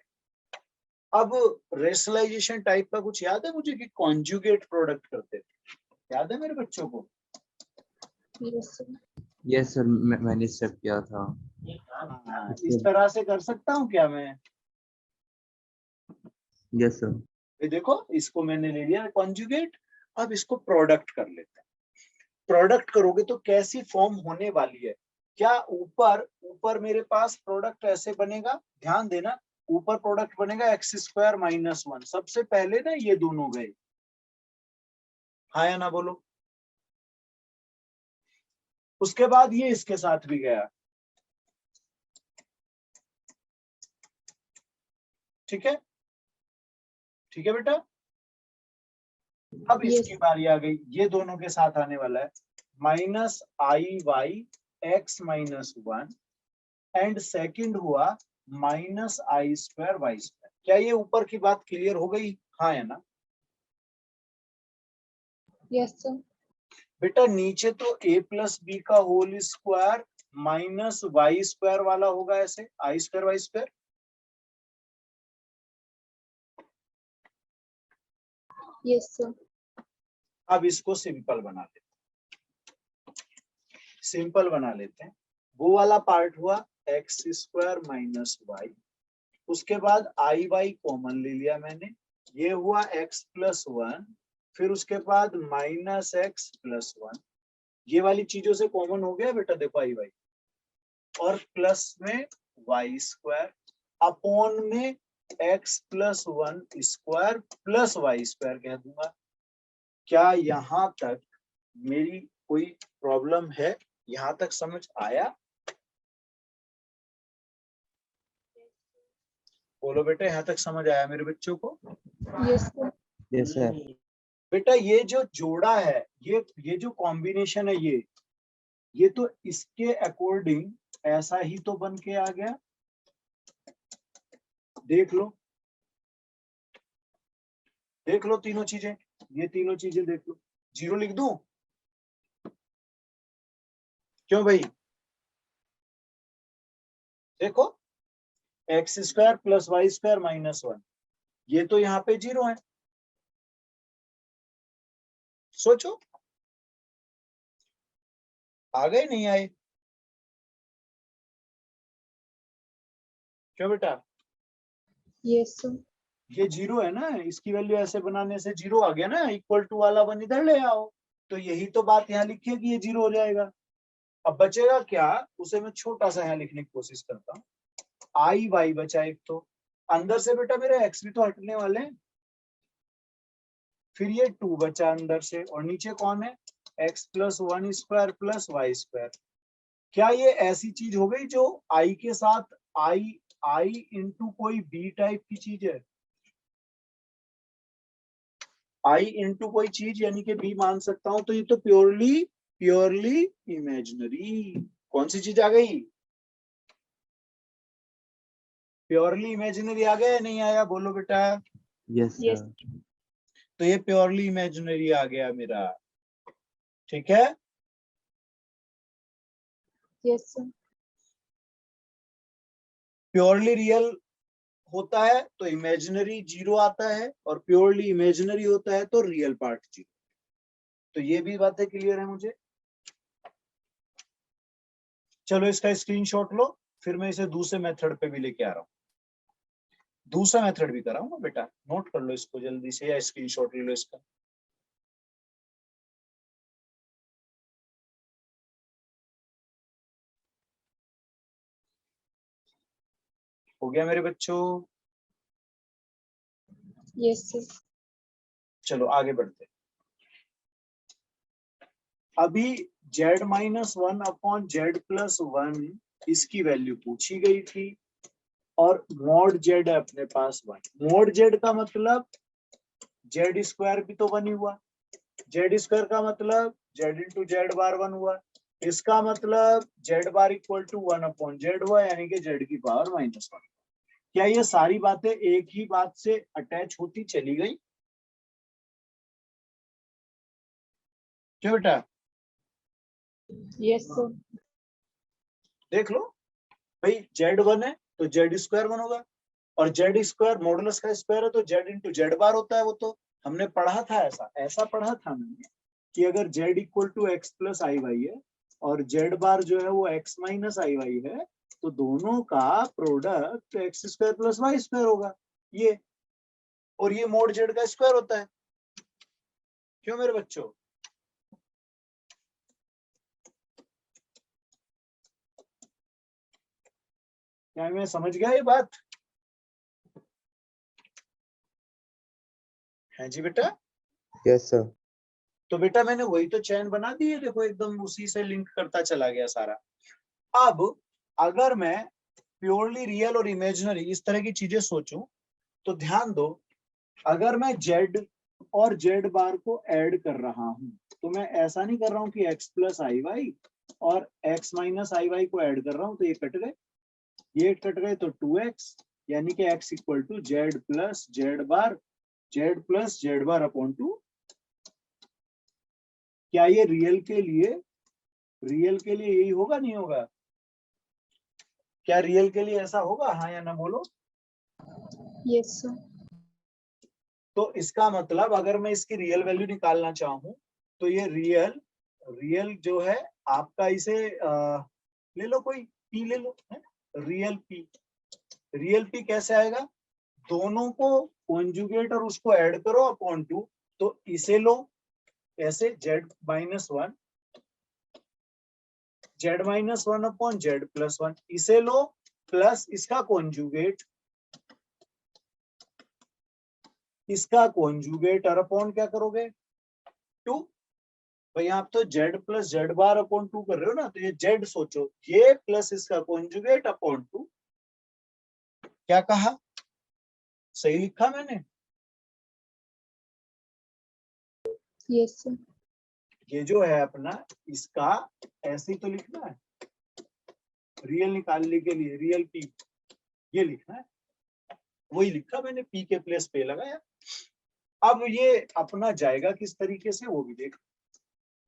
Speaker 1: अब रेशनलाइजेशन टाइप का कुछ याद है मुझे कि कॉन्जुगेट प्रोडक्ट करते थे, याद है मेरे बच्चों को?
Speaker 2: Yes sir.
Speaker 3: यस सर, मैंने स्टेप किया था।
Speaker 1: हाँ, इस
Speaker 3: इसके
Speaker 1: तरह से कर सकता हूँ क्या मैं?
Speaker 3: Yes sir.
Speaker 1: ये देखो, इसको मैंने ले लिया कॉन्जुगेट। अब इसको प्रोडक्ट कर लेते हैं। प्रोडक्ट करोगे तो कैसी फॉर्म होने वाली है? क्या ऊपर ऊपर मेरे पास प्रोडक्ट ऐसे बनेगा, ध्यान देना, ऊपर प्रोडक्ट बनेगा x² - 1। सबसे पहले ना ये दोनों गए, हाँ या ना बोलो? उसके बाद ये इसके साथ भी गया, ठीक है? ठीक है बेटा? अब
Speaker 2: यस।
Speaker 1: इसकी बारी आ गई, ये दोनों के साथ आने वाला है -iy(x-1) एंड सेकंड हुआ -i²y²। क्या ये ऊपर की बात क्लियर हो गई, हाँ या ना?
Speaker 2: Yes sir.
Speaker 1: बेटा नीचे तो a+b का होल स्क्वायर -y² वाला होगा, ऐसे i²y²।
Speaker 2: Yes, sir.
Speaker 1: अब इसको सिंपल बना लेते हैं। वो वाला पार्ट हुआ एक्स स्क्वायर माइनस वाई, उसके बाद आई वाई कॉमन ले लिया मैंने, ये हुआ एक्स प्लस वन, फिर उसके बाद माइनस एक्स प्लस वन, ये वाली चीजों से कॉमन हो गया बेटा, देखो आई वाई, और प्लस में वाई स्क्वायर अपॉन में X plus one square plus Y square कह दूंगा। क्या यहाँ तक मेरी कोई प्रॉब्लम है? यहाँ तक समझ आया? बोलो बेटा, यहाँ तक समझ आया मेरे बच्चों को?
Speaker 2: Yes, sir.
Speaker 3: Yes sir.
Speaker 1: बेटा ये जो जोड़ा है, ये जो कॉम्बिनेशन है, ये तो इसके अकॉर्डिंग ऐसा ही तो बन के आ गया। देख लो तीनों चीजें, ये तीनों चीजें देख लो। जीरो लिख दूं? क्यों भाई? देखो X square plus Y square minus one, ये तो यहाँ पे जीरो है। सोचो आ गए नहीं आए? क्यों बेटा?
Speaker 2: Yes, sir.
Speaker 1: ये जीरो है ना, इसकी वैल्यू ऐसे बनाने से जीरो आ गया ना, इक्वल टू वाला वन इधर ले आओ, तो यही तो बात यहाँ लिखी है कि ये जीरो हो जाएगा। अब बचेगा क्या, उसे मैं छोटा सा यहाँ लिखने की कोशिश करता हूँ। आई वाई बचा एक, तो अंदर से बेटा मेरे एक्स भी तो हटने वाले हैं, फिर ये टू बचा अंदर से, और नीचे कौन है? X plus one square plus Y square. क्या ये ऐसी चीज हो गई जो आई के साथ आई इंटू कोई बी टाइप की चीज है? आई इंटू कोई चीज यानी कि बी मान सकता हूं, तो ये तो प्योरली इमेजिनरी। कौन सी चीज आ गई? प्योरली इमेजिनरी आ गया, नहीं आया? बोलो बेटा।
Speaker 3: Yes
Speaker 2: Yes.
Speaker 3: सर।
Speaker 1: तो ये प्योरली इमेजिनरी आ गया मेरा, ठीक है?
Speaker 2: Yes, sir.
Speaker 1: प्योरली रियल होता है तो इमेजिनरी जीरो आता है, और प्योरली इमेजिनरी होता है तो रियल पार्ट जीरो। तो ये भी बातें क्लियर है मुझे? चलो इसका स्क्रीनशॉट लो, फिर मैं इसे दूसरे मेथड पे भी लेके आ रहा हूँ। दूसरा मेथड भी कराऊंगा बेटा, नोट कर लो इसको जल्दी से, या स्क्रीनशॉट ले लो इसका। हो गया मेरे बच्चों?
Speaker 2: Yes, sir.
Speaker 1: चलो आगे बढ़ते हैं। अभी z minus one upon Z plus one इसकी वैल्यू पूछी गई थी, और मॉड जेड है अपने पास वन। मॉड जेड का मतलब जेड स्क्वायर भी तो वन ही हुआ, जेड स्क्वायर का मतलब Z into Z bar one हुआ, इसका मतलब Z bar equal to one upon Z हुआ, यानी कि जेड की पावर माइनस वन। क्या ये सारी बातें एक ही बात से अटैच होती चली गई? क्यों बेटा?
Speaker 2: Yes, sir.
Speaker 1: देख लो भाई, जेड वन है तो जेड स्क्वायर वन होगा, और जेड स्क्वायर मॉडुलस का स्क्वायर है तो जेड इंटू जेड बार होता है। वो तो हमने पढ़ा था, ऐसा पढ़ा था मैंने कि अगर Z equal to X plus I Y है और जेड बार जो है वो एक्स माइनस आई वाई है, तो दोनों का product X square plus Y square होगा ये, और ये मोड जेड का स्क्वायर होता है। क्यों मेरे बच्चों? क्या मैं समझ गया ये बात? है जी बेटा?
Speaker 3: Yes sir.
Speaker 1: तो बेटा मैंने वही तो चैन बना दी है, देखो एकदम उसी से लिंक करता चला गया सारा। अब अगर मैं प्योरली रियल और इमेजिनरी इस तरह की चीजें सोचूं, तो ध्यान दो, अगर मैं जेड और जेड बार को ऐड कर रहा हूं, तो मैं ऐसा नहीं कर रहा हूं कि एक्स प्लस आई वाई और एक्स माइनस आई वाई को ऐड कर रहा हूं, तो ये कट गए, ये कट गए, तो 2x, यानी कि x equal to Z plus Z bar upon two. क्या ये रियल के लिए यही होगा, नहीं होगा? क्या रियल के लिए ऐसा होगा? हाँ या ना बोलो।
Speaker 2: Yes, sir.
Speaker 1: तो इसका मतलब अगर मैं इसकी रियल वैल्यू निकालना चाहूं तो ये रियल जो है आपका, इसे ले लो, कोई पी ले लो, है रियल पी कैसे आएगा, दोनों को कॉन्जुगेट और उसको ऐड करो अपॉन 2, तो इसे लो ऐसे z-1 अपॉन z+1, इसे लो प्लस इसका कॉन्जुगेट और अपॉन क्या करोगे 2। भाई आप तो z+z बार अपॉन 2 कर रहे हो ना, तो ये z सोचो, ये प्लस इसका कॉन्जुगेट अपॉन 2। क्या कहा, सही लिखा मैंने?
Speaker 2: Yes sir.
Speaker 1: ये जो है अपना, इसका ऐसे ही तो लिखना है, रियल निकालने के लिए रियल पी ये लिखना है, वही लिखा मैंने, पी के प्लेस पे लगाया। अब ये अपना जाएगा किस तरीके से वो भी देख,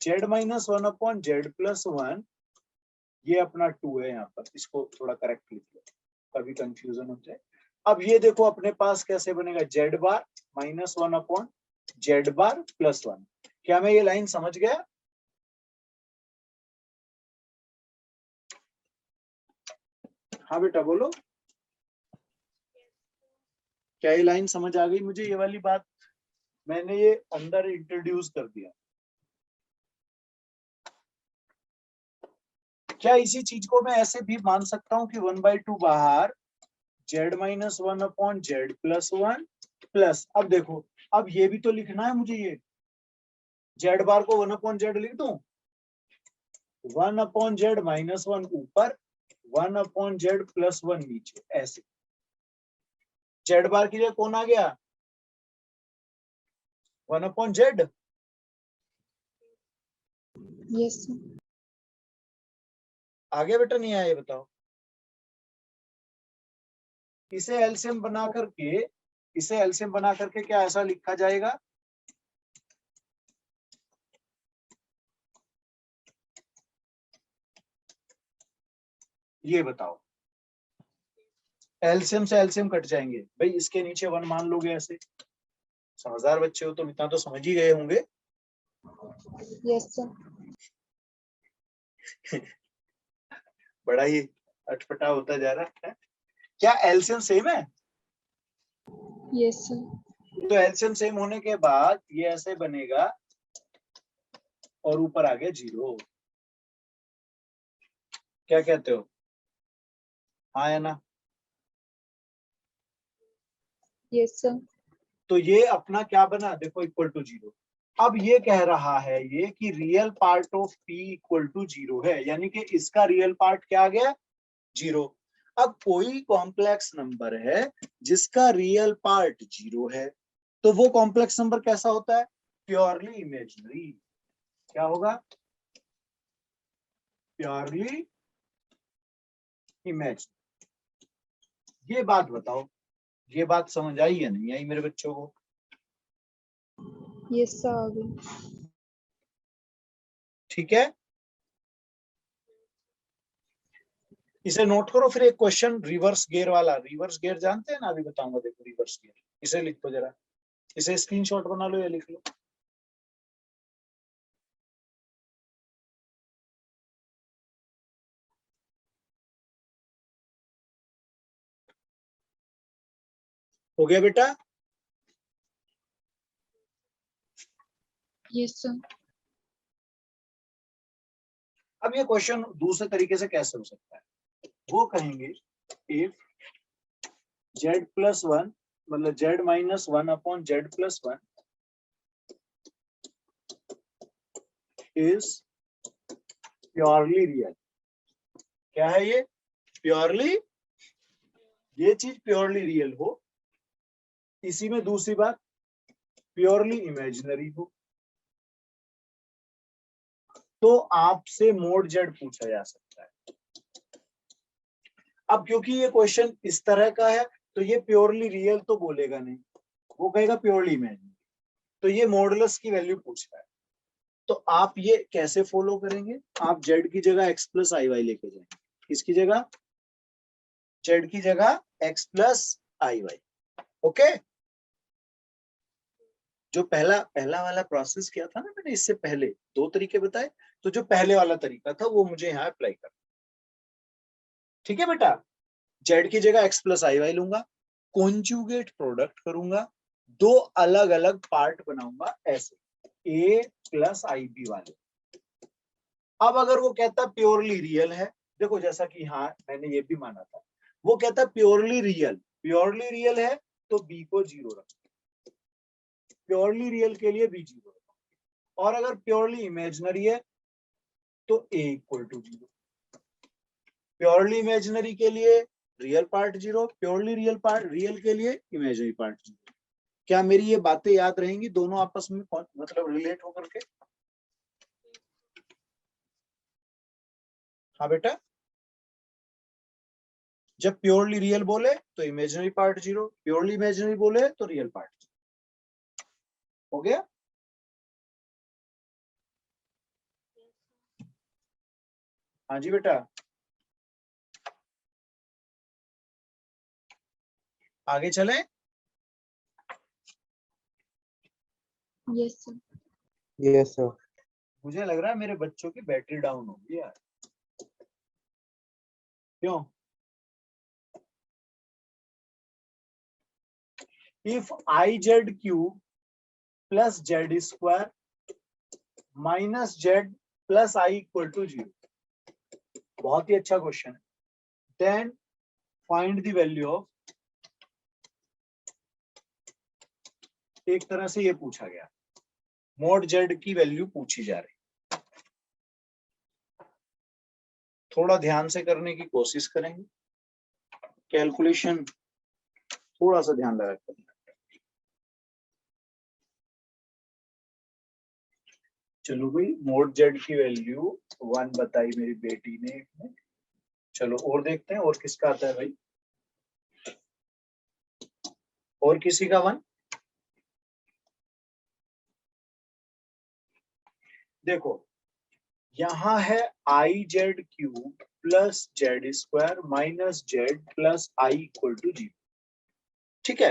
Speaker 1: z-1 अपॉन z+1, ये अपना 2 है यहाँ पर, इसको थोड़ा करेक्ट लिख लो कभी कंफ्यूजन हो जाए। अब ये देखो अपने पास कैसे बनेगा, z-1 अपॉन z+1। क्या मैं ये लाइन समझ गया? हाँ बेटा बोलो, क्या ये लाइन समझ आ गई मुझे? ये वाली बात मैंने ये अंदर इंट्रोड्यूस कर दिया। क्या इसी चीज को मैं ऐसे भी मान सकता हूं कि 1/2 बाहर z-1 अपॉन z+1 प्लस, अब देखो, अब ये भी तो लिखना है मुझे, ये z बार को 1 अपॉन z लिख दूं, 1 अपॉन z-1 ऊपर, 1 अपॉन z+1 नीचे, ऐसे z बार की जगह कौन आ गया, 1 अपॉन z।
Speaker 2: Yes sir.
Speaker 1: आगे बेटा नहीं आया, ये बताओ। इसे एलसीएम बना करके क्या ऐसा लिखा जाएगा, ये बताओ। एलसीएम से एलसीएम कट जाएंगे भाई, इसके नीचे 1 मान लोगे ऐसे, समझदार बच्चे हो तो इतना तो समझ ही गए होंगे।
Speaker 2: Yes sir.
Speaker 1: बड़ा ही अटपटा होता जा रहा है। क्या एलसीएम सेम है?
Speaker 2: Yes sir.
Speaker 1: तो एलसीएम सेम होने के बाद ये ऐसे बनेगा और ऊपर आ गया 0। क्या कहते हो, हाँ या ना?
Speaker 2: Yes sir.
Speaker 1: तो ये अपना क्या बना, देखो इक्वल टू 0। अब ये कह रहा है ये कि real part of p equal to 0 है, यानी कि इसका रियल पार्ट क्या आ गया, 0। अब कोई कॉम्प्लेक्स नंबर है जिसका रियल पार्ट 0 है, तो वो कॉम्प्लेक्स नंबर कैसा होता है, प्योरली इमेजिनरी। क्या होगा, प्योरली इमेजिनरी। ये बात बताओ, ये बात समझ आई या नहीं आई मेरे बच्चों को?
Speaker 2: यस सर आ गई।
Speaker 1: ठीक है, इसे नोट करो। फिर एक क्वेश्चन रिवर्स गियर वाला, रिवर्स गियर जानते हैं ना, अभी बताऊंगा, देखो रिवर्स गियर, इसे लिख दो जरा, इसे स्क्रीनशॉट बना लो या लिख लो। हो गया बेटा?
Speaker 2: Yes sir.
Speaker 1: अब ये क्वेश्चन दूसरे तरीके से कैसे हो सकता है, वो कहेंगे इफ z+1 मतलब z-1 upon z+1 is purely real. क्या है ये, प्योरली, ये चीज प्योरली रियल हो, इसी में दूसरी बात प्योरली इमेजिनरी हो, तो आपसे मोड z पूछा जा सकता है। अब क्योंकि ये क्वेश्चन इस तरह का है तो ये प्योरली रियल तो बोलेगा नहीं, वो कहेगा प्योरली इमेजिनरी, तो ये मॉडुलस की वैल्यू पूछ रहा है। तो आप ये कैसे फॉलो करेंगे, आप z की जगह x+iy लेके जाएंगे, किसकी जगह, z की जगह x+iy। ओके, जो पहला पहला वाला प्रोसेस किया था ना मैंने, इससे पहले 2 तरीके बताए, तो जो पहले वाला तरीका था वो मुझे यहाँ अप्लाई करना। ठीक है बेटा, जेड की जगह एक्स प्लस आई वाई लूंगा, कॉन्जुगेट प्रोडक्ट करूंगा, 2 अलग अलग पार्ट बनाऊंगा ऐसे, ए प्लस आई बी वाले। अब अगर वो कहता प्योरली रियल है, देखो जैसा कि हाँ मैंने ये भी माना था, वो कहता प्योरली रियल है तो बी को 0 रखो, प्योरली रियल के लिए बी 0 रखो, और अगर प्योरली इमेजिनरी है तो ए इक्वल टू 0। प्योरली इमेजिनरी के लिए रियल पार्ट 0, प्योरली रियल के लिए इमेजिनरी पार्ट 0। क्या मेरी ये बातें याद रहेंगी दोनों आपस में मतलब रिलेट होकर के? हाँ बेटा, जब प्योरली रियल बोले तो इमेजिनरी पार्ट 0, प्योरली इमेजिनरी बोले तो रियल पार्ट 0। हो गया? हाँ जी बेटा, आगे चले।
Speaker 2: Yes sir.
Speaker 3: Yes sir.
Speaker 1: मुझे लग रहा है मेरे बच्चों की बैटरी डाउन होगी यार, क्यों? If I Z cube plus Z square minus Z plus I equal to 0, बहुत ही अच्छा क्वेश्चन है। Then find the value of, एक तरह से ये पूछा गया, मॉड जेड की वैल्यू पूछी जा रही। थोड़ा ध्यान से करने की कोशिश करेंगे, कैलकुलेशन थोड़ा सा ध्यान लगा करना। चलो भाई, मॉड जेड की वैल्यू 1 बताई मेरी बेटी ने। चलो और देखते हैं और किसका आता है भाई, और किसी का 1। देखो यहां है I Z cube plus Z square minus Z plus I equal to 0। ठीक है,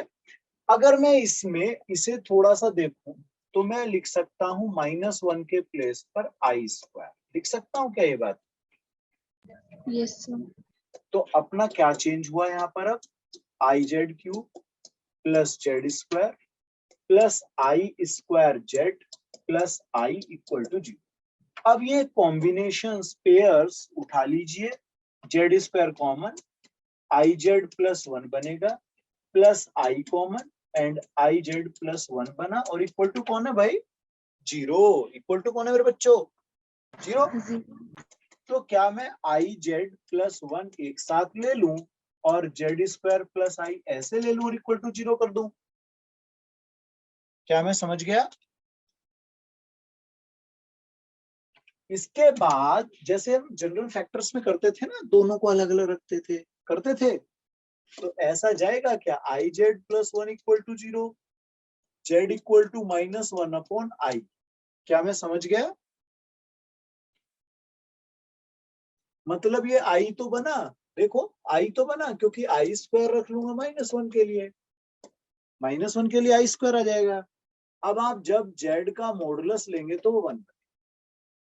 Speaker 1: अगर मैं इसमें इसे थोड़ा सा देखूं तो मैं लिख सकता हूं -1 के प्लेस पर आई स्क्वायर, लिख सकता हूं क्या ये बात?
Speaker 2: Yes sir.
Speaker 1: तो अपना क्या चेंज हुआ यहाँ पर? अब I Z cube plus Z square plus I square Z plus I equal to 0। अब ये कॉम्बिनेशन पेयर्स उठा लीजिए, Z square common, I Z plus 1 बनेगा, plus I common and I Z plus 1 बना, और इक्वल टू कौन है भाई? 0। इक्वल टू कौन है मेरे बच्चों? 0। तो क्या मैं आई जेड प्लस 1 एक साथ ले लूं और जेड स्क्वायर प्लस आई ऐसे ले लूं और इक्वल टू 0 कर दूं? क्या मैं समझ गया? इसके बाद जैसे हम जनरल फैक्टर्स में करते थे ना, दोनों को अलग अलग रखते थे, करते थे, तो ऐसा जाएगा क्या? I Z plus 1 equal to 0, Z equal to -1 upon I. क्या मैं समझ गया? मतलब ये आई तो बना, देखो आई तो बना, क्योंकि आई स्क्वायर रख लूंगा -1 के लिए, -1 के लिए आई स्क्वायर आ जाएगा। अब आप जब जेड का मॉडुलस लेंगे तो वो 1।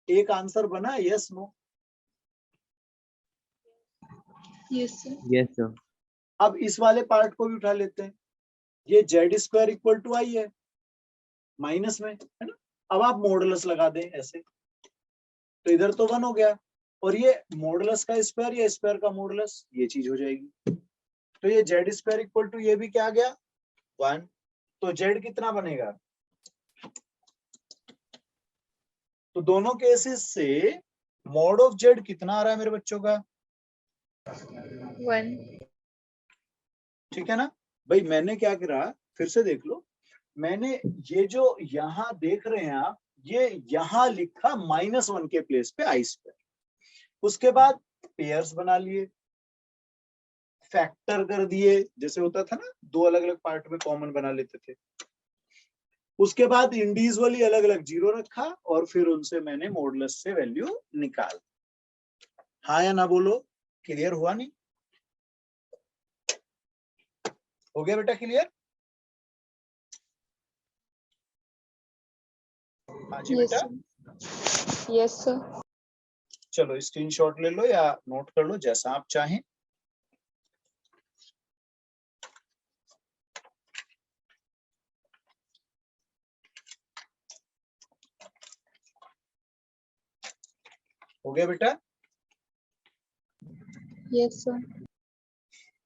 Speaker 1: एक आंसर बना, yes no?
Speaker 2: Yes sir.
Speaker 3: Yes sir.
Speaker 1: अब इस वाले पार्ट को भी उठा लेते हैं, ये जेड स्क्वायर इक्वल टू आई है माइनस में, है ना? अब आप मॉडुलस लगा दें ऐसे, तो इधर तो 1 हो गया, और ये मॉडुलस का स्क्वायर या स्क्वायर का मॉडुलस, ये चीज हो जाएगी। तो ये जेड स्क्वायर इक्वल टू ये भी क्या आ गया? 1। तो जेड कितना बनेगा? तो दोनों केसेस से मॉड ऑफ जेड कितना आ रहा है मेरे बच्चों का?
Speaker 2: 1।
Speaker 1: ठीक है ना भाई? मैंने क्या करा, फिर से देख लो, मैंने ये जो यहां देख रहे हैं आप, ये यहां लिखा -1 के प्लेस पे आई स्क्वायर, उसके बाद पेयर्स बना लिए, फैक्टर कर दिए, जैसे होता था ना, 2 अलग अलग पार्ट में कॉमन बना लेते थे, उसके बाद इंडिविजुअली अलग अलग 0 रखा, और फिर उनसे मैंने मॉडुलस से वैल्यू निकाल। हाँ या ना बोलो, क्लियर हुआ नहीं? हो गया बेटा क्लियर? हाँ जी
Speaker 2: यस
Speaker 1: बेटा,
Speaker 2: सर, यस सर।
Speaker 1: चलो स्क्रीनशॉट ले लो या नोट कर लो जैसा आप चाहें। हो गया बेटा?
Speaker 2: Yes sir.